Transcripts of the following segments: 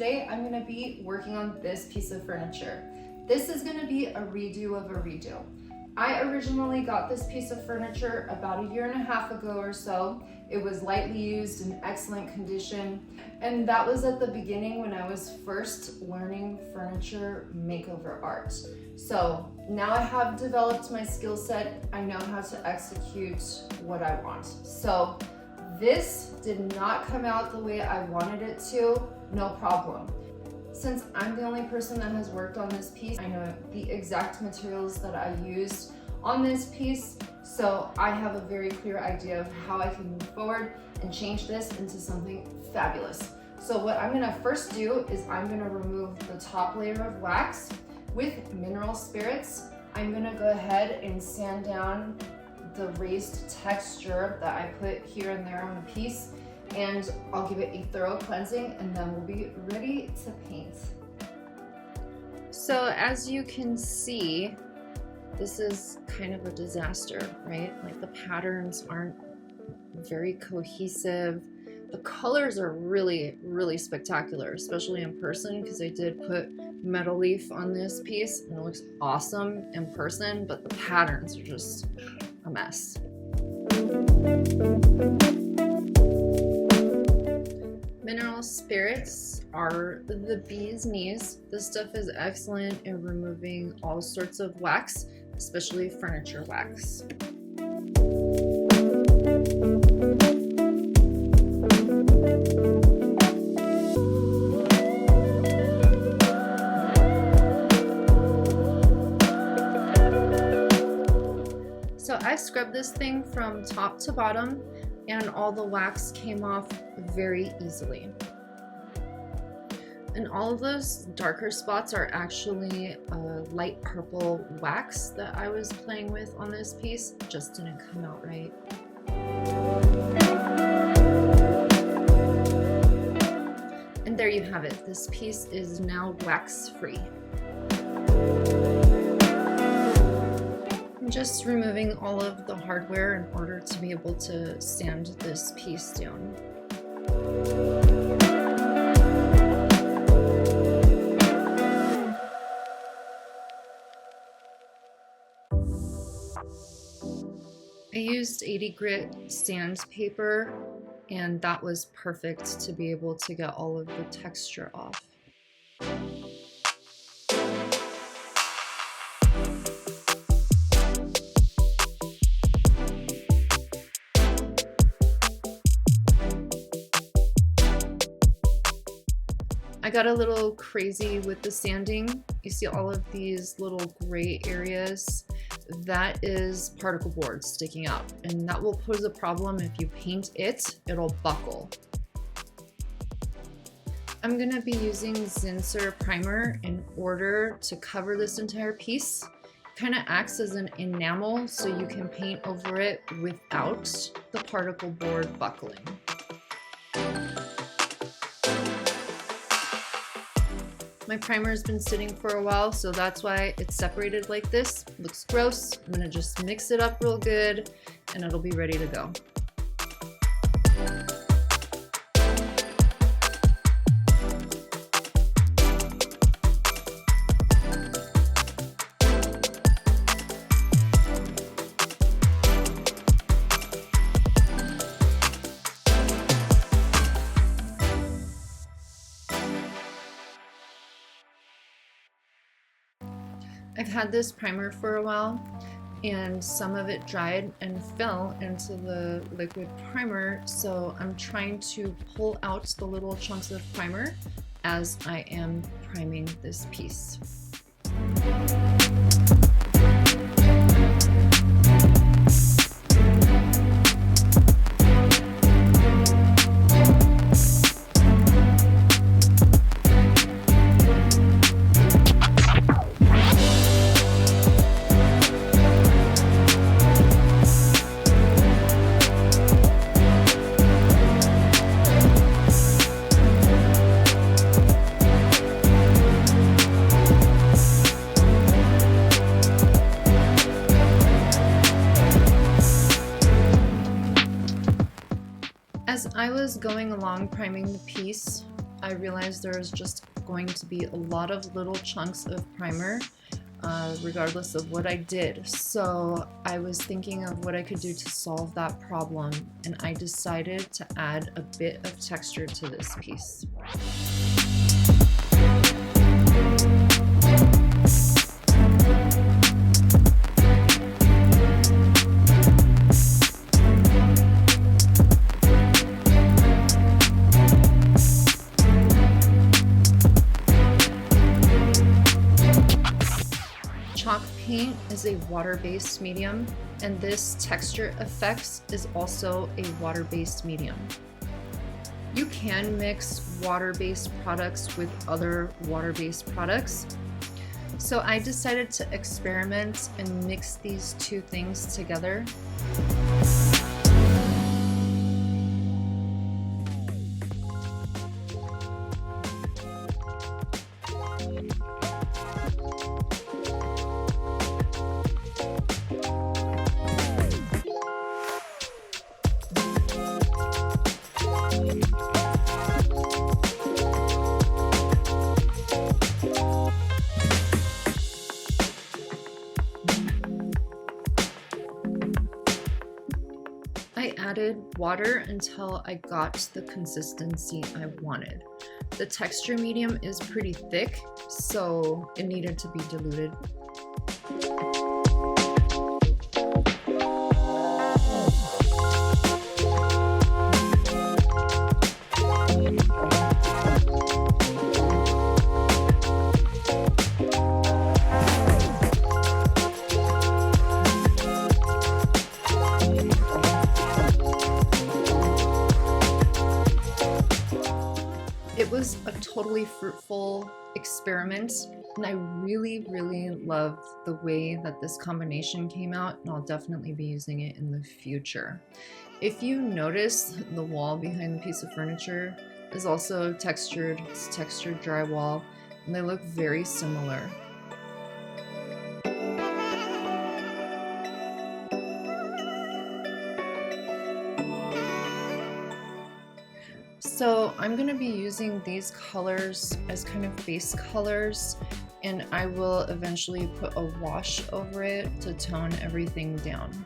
today I'm going to be working on this piece of furniture. This is going to be a redo of a redo. I originally got this piece of furniture about 1.5 years ago or so. It was lightly used, in excellent condition, and that was at the beginning when I was first learning furniture makeover art. So now I have developed my skill set. I know how to execute what I want. So this did not come out the way I wanted it to, no problem. Since I'm the only person that has worked on this piece, I know the exact materials that I used on this piece, so I have a very clear idea of how I can move forward and change this into something fabulous. So what I'm gonna first do is I'm gonna remove the top layer of wax with mineral spirits. I'm gonna go ahead and sand down the raised texture that I put here and there on the piece, and I'll give it a thorough cleansing, and then we'll be ready to paint. So as you can see, this is kind of a disaster, right? Like the patterns aren't very cohesive. The colors are really, really spectacular, especially in person, because I did put metal leaf on this piece and it looks awesome in person, but the patterns are just a mess. Mineral spirits are the bee's knees. This stuff is excellent in removing all sorts of wax, especially furniture wax. So I scrubbed this thing from top to bottom, and all the wax came off very easily. And all of those darker spots are actually a light purple wax that I was playing with on this piece. It just didn't come out right. And there you have it. This piece is now wax free. I'm just removing all of the hardware in order to be able to sand this piece down. I used 80 grit sandpaper, and that was perfect to be able to get all of the texture off. I got a little crazy with the sanding. You see all of these little gray areas? That is particle board sticking out, and that will pose a problem if you paint it, it'll buckle. I'm gonna be using Zinsser primer in order to cover this entire piece. It kind of acts as an enamel, so you can paint over it without the particle board buckling. My primer has been sitting for a while, so that's why it's separated like this. Looks gross. I'm gonna just mix it up real good and it'll be ready to go. I've had this primer for a while, and some of it dried and fell into the liquid primer, so I'm trying to pull out the little chunks of primer as I am priming this piece. As I was going along priming the piece, I realized there's just going to be a lot of little chunks of primer regardless of what I did. So I was thinking of what I could do to solve that problem, and I decided to add a bit of texture to this piece. Chalk paint is a water-based medium, and this texture effects is also a water-based medium. You can mix water-based products with other water-based products. So I decided to experiment and mix these two things together. I added water until I got the consistency I wanted. The texture medium is pretty thick, so it needed to be diluted. It was a totally fruitful experiment, and I really love the way that this combination came out, and I'll definitely be using it in the future. If you notice, the wall behind the piece of furniture is also textured. It's textured drywall, and they look very similar. So I'm going to be using these colors as kind of base colors, and I will eventually put a wash over it to tone everything down.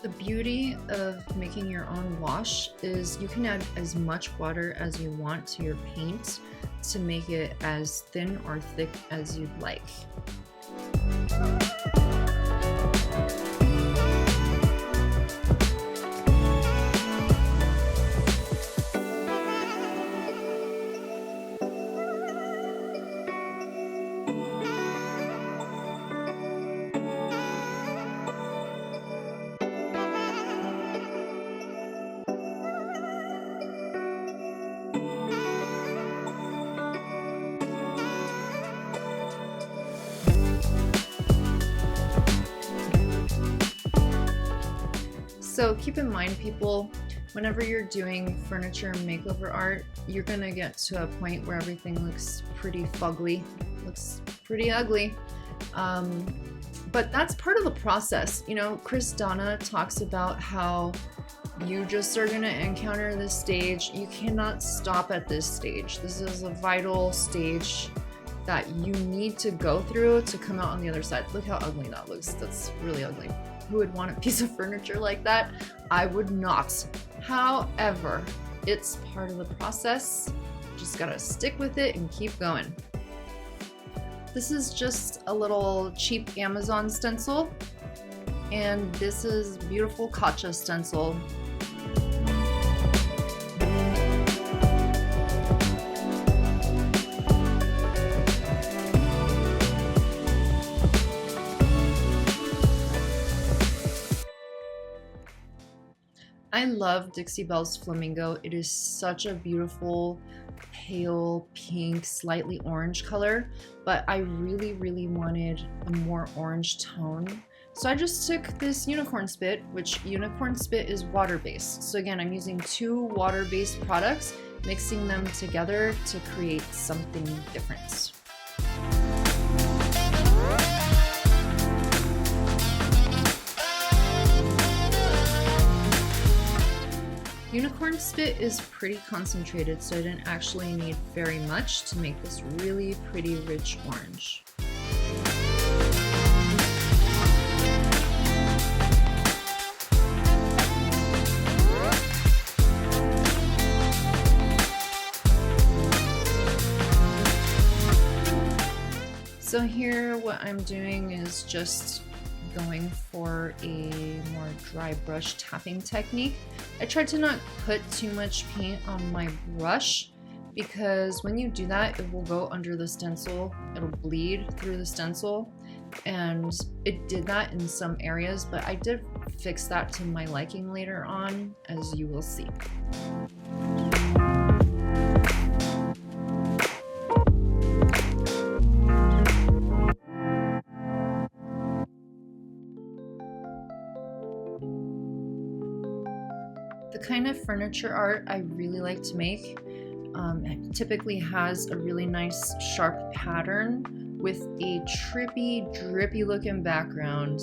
The beauty of making your own wash is you can add as much water as you want to your paint to make it as thin or thick as you'd like. So keep in mind, people, whenever you're doing furniture makeover art, you're gonna get to a point where everything looks pretty fugly, looks pretty ugly. But that's part of the process. You know, Chris Donna talks about how you just are gonna encounter this stage. You cannot stop at this stage. This is a vital stage that you need to go through to come out on the other side. Look how ugly that looks. That's really ugly. Who would want a piece of furniture like that? I would not. However, it's part of the process. Just gotta stick with it and keep going. This is just a little cheap Amazon stencil, and this is beautiful Kacha stencil. I love Dixie Belle's Flamingo. It is such a beautiful pale pink, slightly orange color, but I really wanted a more orange tone. So I just took this unicorn spit, which unicorn spit is water-based. So again, I'm using two water-based products mixing them together to create something different. Unicorn spit is pretty concentrated, so I didn't actually need very much to make this really pretty rich orange. So here what I'm doing is just going for a more dry brush tapping technique. I tried to not put too much paint on my brush because when you do that, it will go under the stencil, it'll bleed through the stencil, and it did that in some areas, but I did fix that to my liking later on, as you will see. The kind of furniture art I really like to make it typically has a really nice sharp pattern with a trippy, drippy looking background.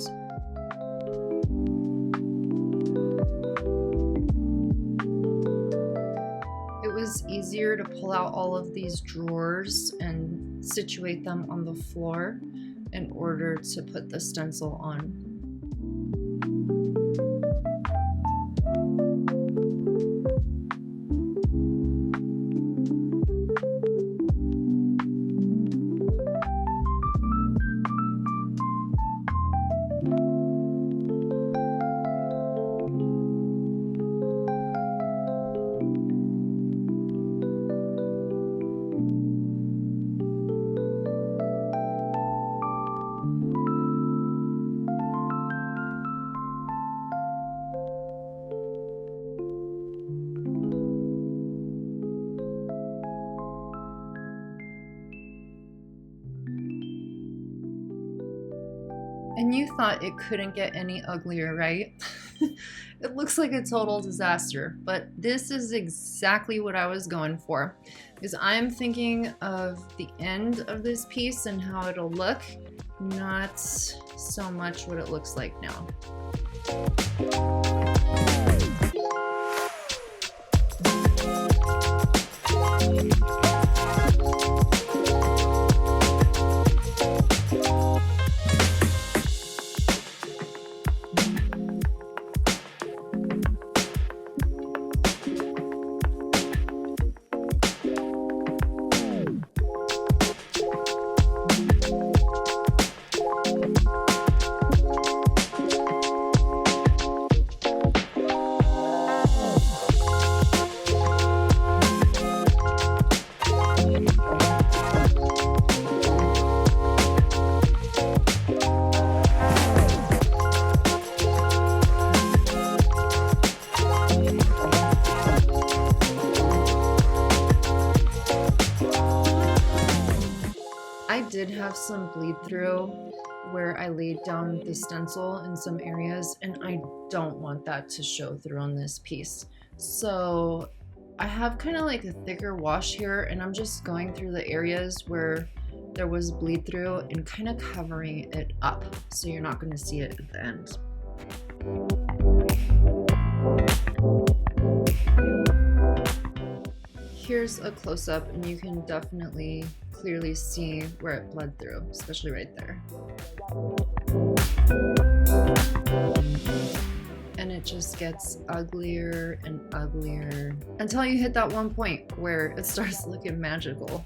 It was easier to pull out all of these drawers and situate them on the floor in order to put the stencil on. And you thought it couldn't get any uglier, right? It looks like a total disaster, but this is exactly what I was going for, because I'm thinking of the end of this piece and how it'll look, not so much what it looks like now. I did have some bleed through where I laid down the stencil in some areas, and I don't want that to show through on this piece. So I have kind of like a thicker wash here, and I'm just going through the areas where there was bleed through and kind of covering it up so you're not going to see it at the end. Here's a close-up, and you can definitely clearly see where it bled through, especially right there. And it just gets uglier and uglier until you hit that one point where it starts looking magical.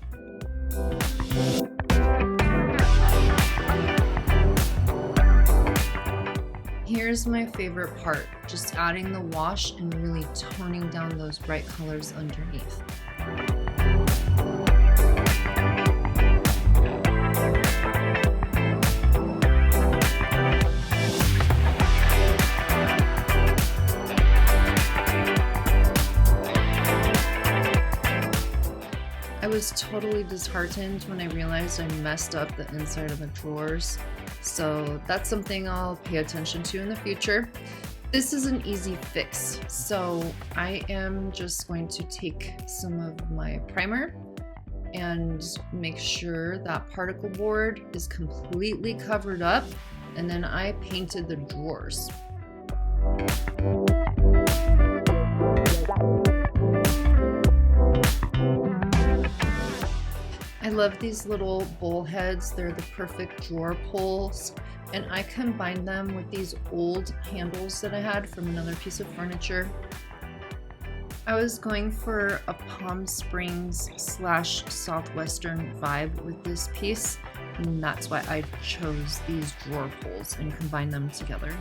Here's my favorite part, just adding the wash and really toning down those bright colors underneath. I was totally disheartened when I realized I messed up the inside of the drawers, so that's something I'll pay attention to in the future. This is an easy fix. So I am just going to take some of my primer and make sure that particle board is completely covered up, and then I painted the drawers. I love these little bowl heads. They're the perfect drawer pulls, and I combined them with these old handles that I had from another piece of furniture. I was going for a Palm Springs / Southwestern vibe with this piece, and that's why I chose these drawer pulls and combined them together.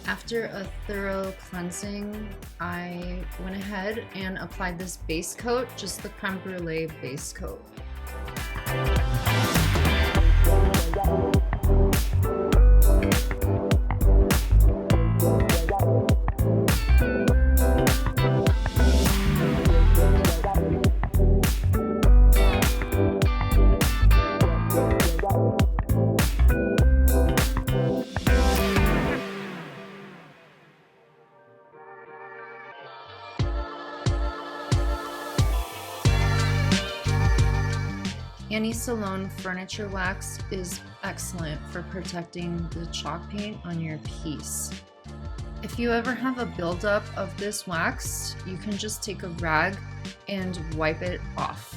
After a thorough cleansing, I went ahead and applied this base coat, just the creme brulee base coat. Anti-Salon furniture wax is excellent for protecting the chalk paint on your piece. If you ever have a buildup of this wax, you can just take a rag and wipe it off.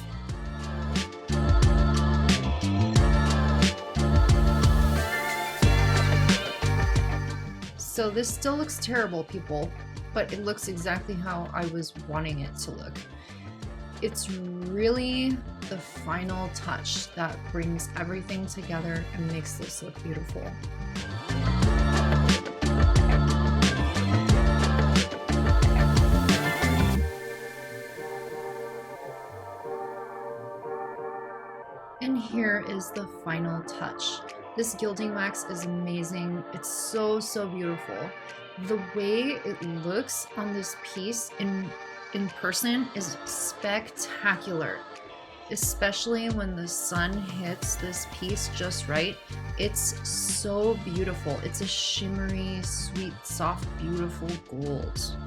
So this still looks terrible, people, but it looks exactly how I was wanting it to look. It's really the final touch that brings everything together and makes this look beautiful. And here is the final touch. This gilding wax is amazing. It's so beautiful. The way it looks on this piece in person is spectacular, especially when the sun hits this piece just right. It's so beautiful. It's a shimmery, sweet, soft, beautiful gold.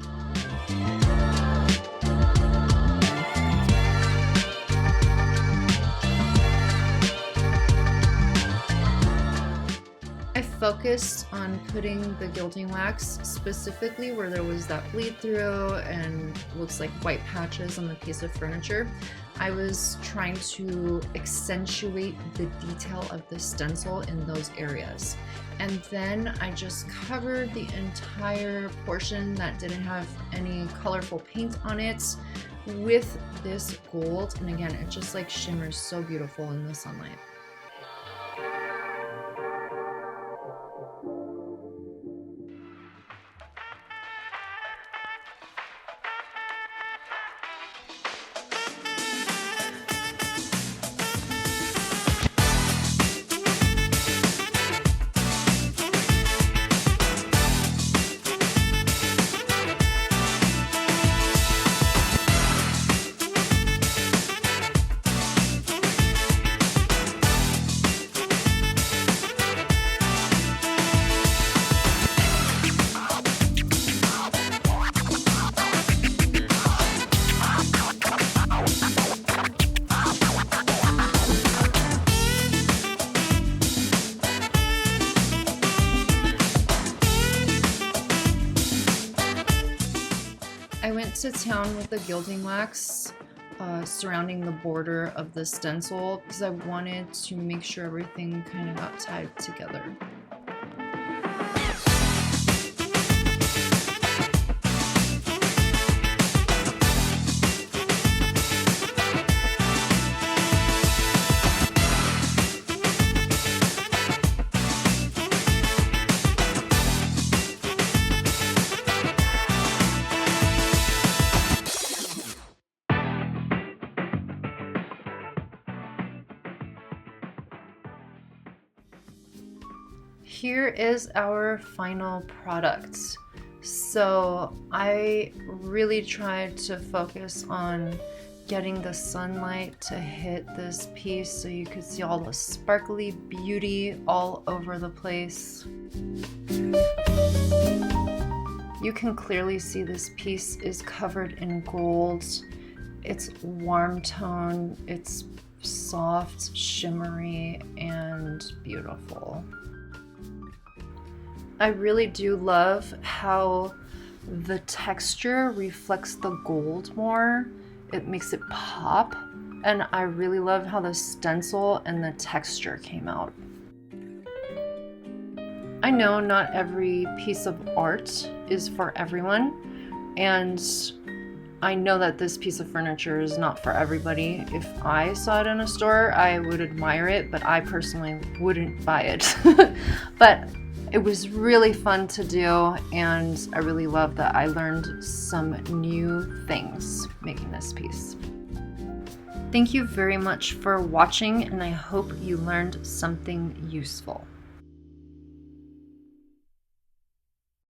Focused on putting the gilding wax specifically where there was that bleed through and looks like white patches on the piece of furniture. I was trying to accentuate the detail of the stencil in those areas. And then I just covered the entire portion that didn't have any colorful paint on it with this gold. And again, it just like shimmers so beautiful in the sunlight. I went to town with the gilding wax surrounding the border of the stencil because I wanted to make sure everything kind of got tied together. Here is our final product. So I really tried to focus on getting the sunlight to hit this piece so you could see all the sparkly beauty all over the place. You can clearly see this piece is covered in gold. It's warm tone, it's soft, shimmery, and beautiful. I really do love how the texture reflects the gold more. It makes it pop, and I really love how the stencil and the texture came out. I know not every piece of art is for everyone, and I know that this piece of furniture is not for everybody. If I saw it in a store, I would admire it, but I personally wouldn't buy it. But it was really fun to do, and I really love that I learned some new things making this piece. Thank you very much for watching, and I hope you learned something useful.